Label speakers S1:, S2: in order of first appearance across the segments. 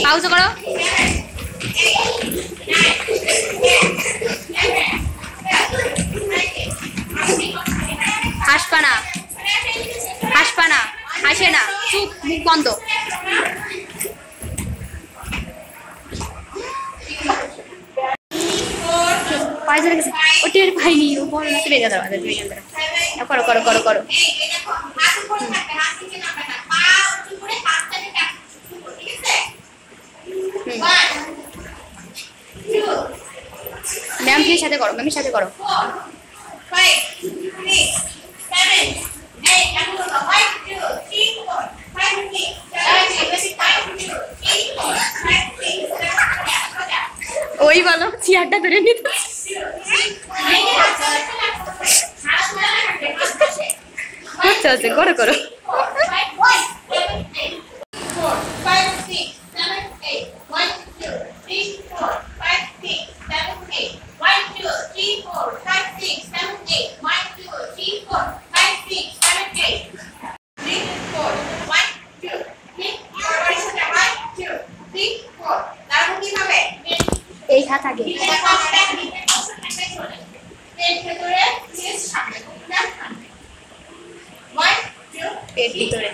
S1: পাউজ করো। হাসপা না, হাসপা না, হাসে না, চুপ, মুখ বন্ধ। পাইজে রেখেছে ওটি আর পাইনি, ও বড় নাকি বেজা দাও আগে দুই জনের। করো করো করো করো। ম্যাম প্লিজ সাথে করো, ম্যামের সাথে করো। ওই বলো চেয়ারটা ধরে নিতে। আচ্ছা আচ্ছা করো করো। এই হাত আগে পেট ভিতরে।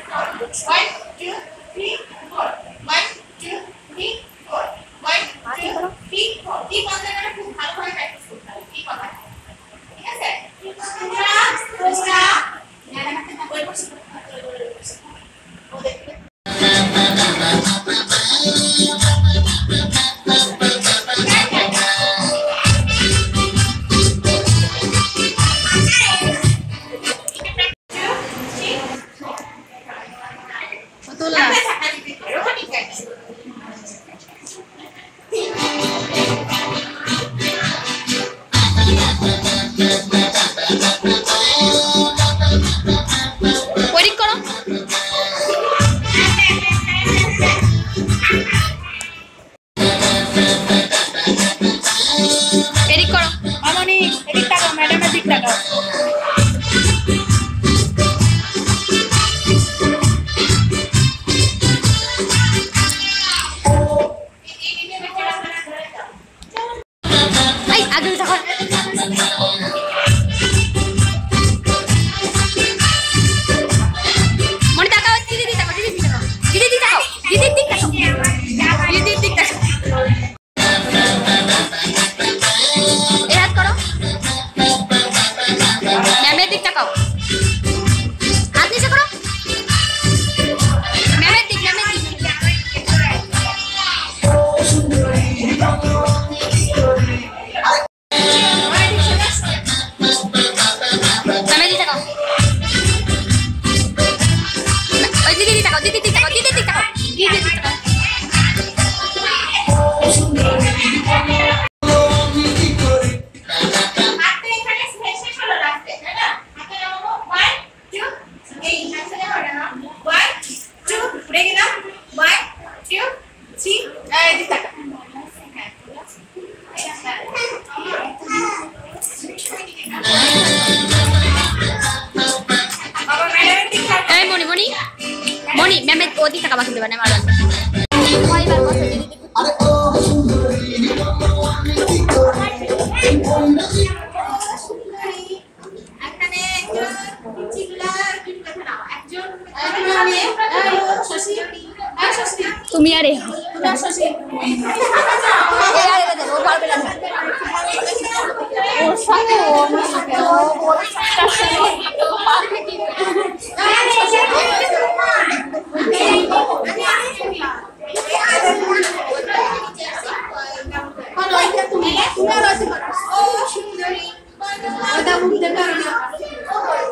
S1: তুমি আরে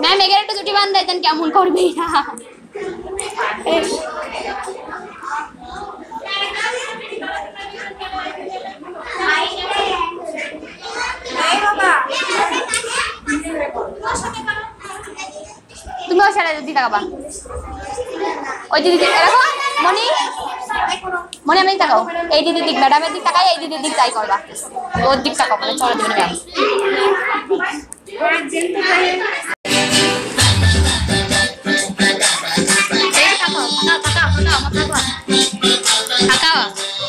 S1: ম্যাম এগারোটা জুটি বান্ধাই দেন কেমন করবে তুমি ওর সাথে দিদি তাকাবা ওই দিদি দেখো মনি মনি আমি তাকাও এই দিদির দিক ম্যাডামের দিক তাকাই এই দিদির দিক যাই করবা ওর দিক তাকাও মানে চলো দিবেন ম্যাম এই তাকাও তাকাও তাকাও আমার তাকাও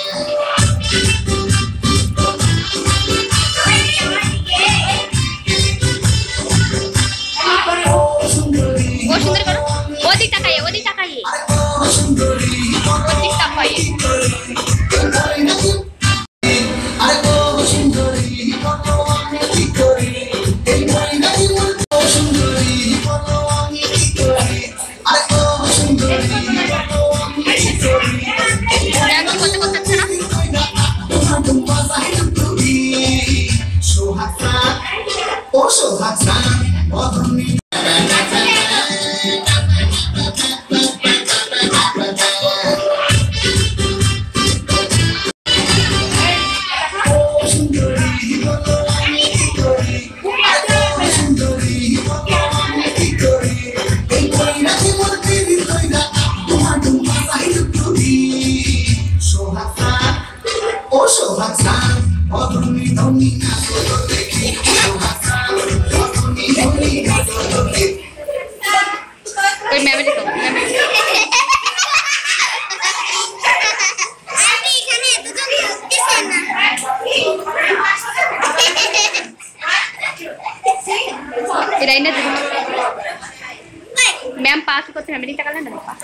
S1: मैम पास को फैमिली तक ना पा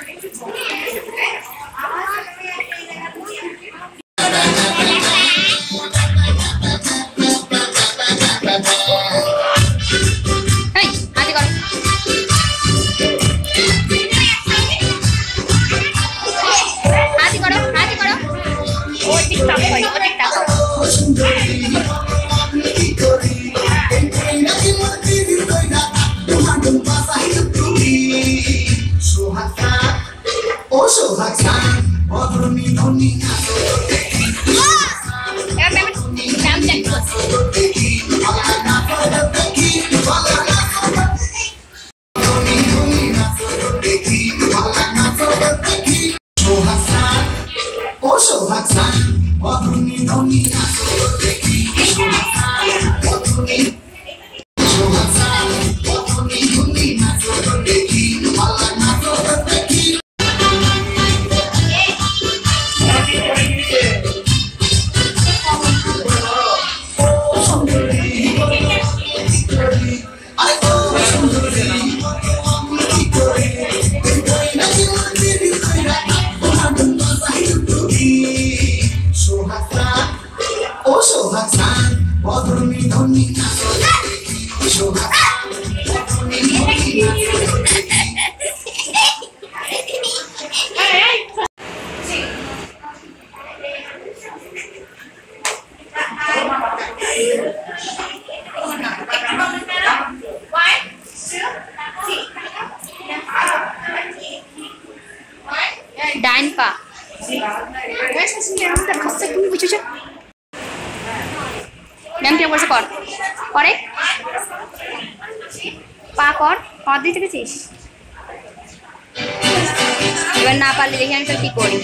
S1: डाइन पा मैम क्या कर करे पा कर दिते गेছিস এবার না পারলে দেখি আমি তো কি করি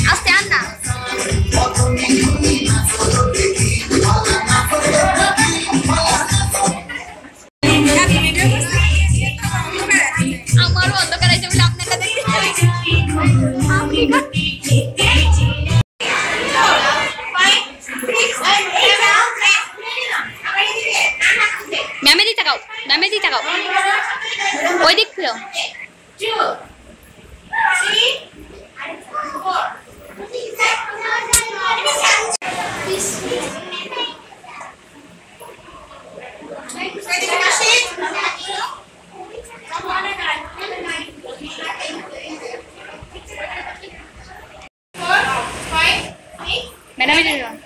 S1: Aste Anna. Amaru untuk kerja bila apne kata ini. Meme di takau. Oi dik lo. 2, 3, 4. Madam,